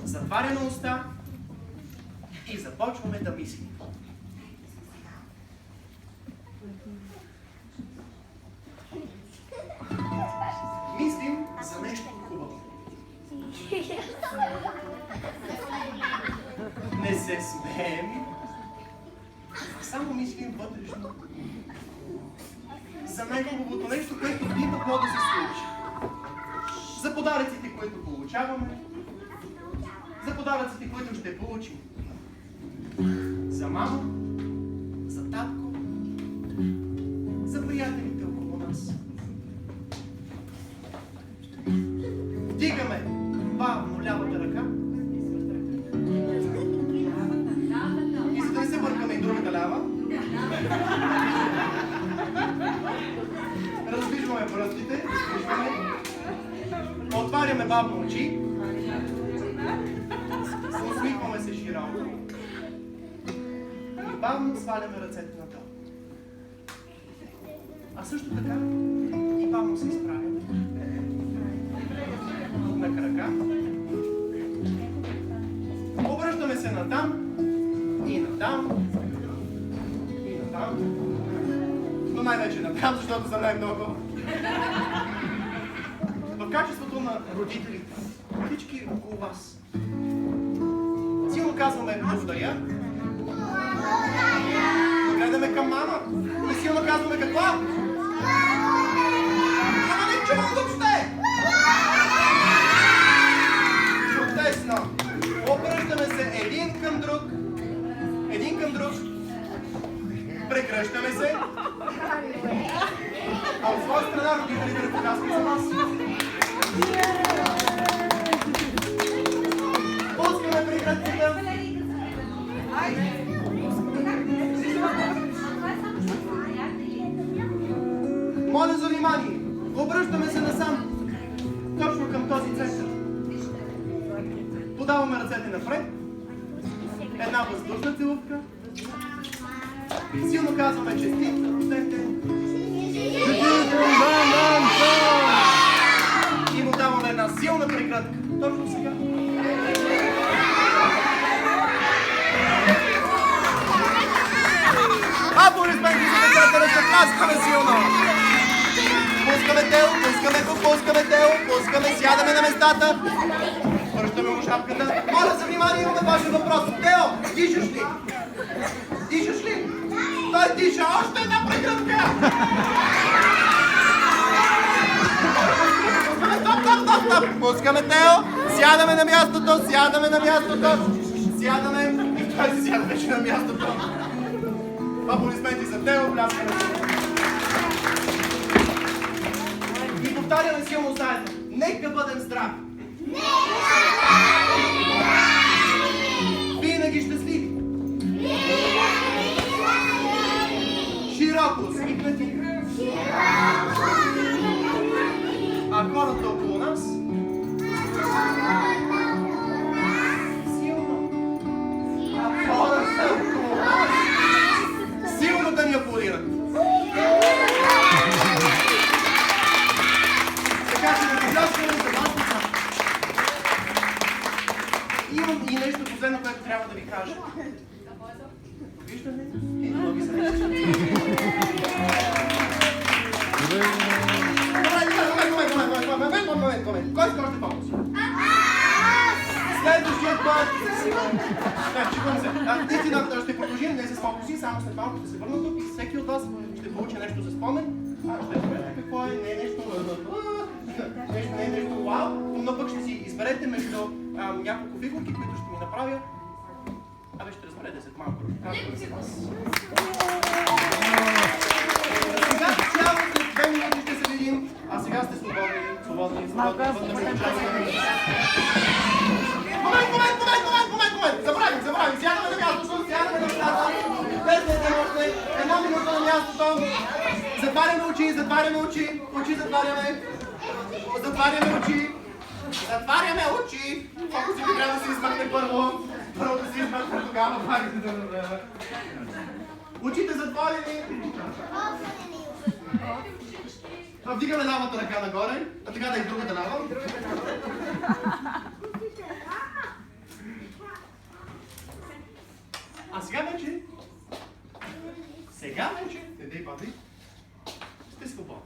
Затваряме уста и започваме да мислим. Мислим за нещо хубаво. Не се смеем, а само мислим вътрешно за най-хубавото нещо, което би могло да се случи. За подаръците, които получаваме, за подаръците, които ще получим. За мама, за татко, за приятелите около нас. Вдигаме бавно лявата ръка и за да не се бъркаме и другата лява, раздвижваме пръстите, отваряме бавно очи, усмихваме се широко и бавно сваляме ръцете надолу. А също така и бавно се изправяме на крака. Обръщаме се натам и натам и натам, но най-вече натам, защото са най-много. В качеството на родителите, всички около вас. Силно казваме благодаря. Гледаме към мама и силно казваме какво? Ама не чувам въобще! Чудесно! Обръщаме се един към друг. Прегръщаме се. А от своя страна родителите ръкопляскат за вас. Пускаме прегръдката. Моля за внимание. Обръщаме се насам. Точно към този център. Подаваме ръцете напред. Една въздушна целувка. Силно казваме честит на рожден ден. И му даваме една силна прегръдка. Точно сега. Аплодисменти за децата, да се пляскаме силно. Пускаме тело, пускаме тело, сядаме на местата. Връщаме му шапката. Моля за внимание, имаме вашия въпрос. Тео, дишаш ли? Дишаш ли? Той диша. Още една прегръдка! Стоп! Пускаме Тео. Сядаме на мястото. Сядаме. И той си сяда вече на мястото. Аплодисменти за Тео. Пляскаме. И повтаряме силно заедно. Нека бъдем здрави. Винаги щастливи. Широко усмихнати. А хората около нас силно. А хората около нас силно да ни аплодират. Така че да пляскаме за вас. Имам и нещо последно, което трябва да ви кажа. Виждате? И да ви среща. Момент. Кой иска още помощ? Следващият път... Чекам се. Наистина ще продължим, не с фокуси, само след малко ще се върна тук и всеки от вас ще получи нещо за спомен. Ще разберете какво е, не е нещо... Не е нещо вау, но пък ще си изберете между няколко фигурки, които ще ми направя. Абе, ще разберете след малко. Сега цяло след 2 минути ще се видим, а сега сте свободни. Момент! Забравим! Сядаме на мястото, сядаме на местата. Дайте още 1 минута на мястото. Затваряме очи. Затваряме очи. Ако си трябва да се измъкне първо. Първо да се измъкне тогава. Очите затворени. Вдигаме лявата ръка нагоре, а така да и другата лава. А сега вече... Сега вече... Не дай падай. Сте свободни.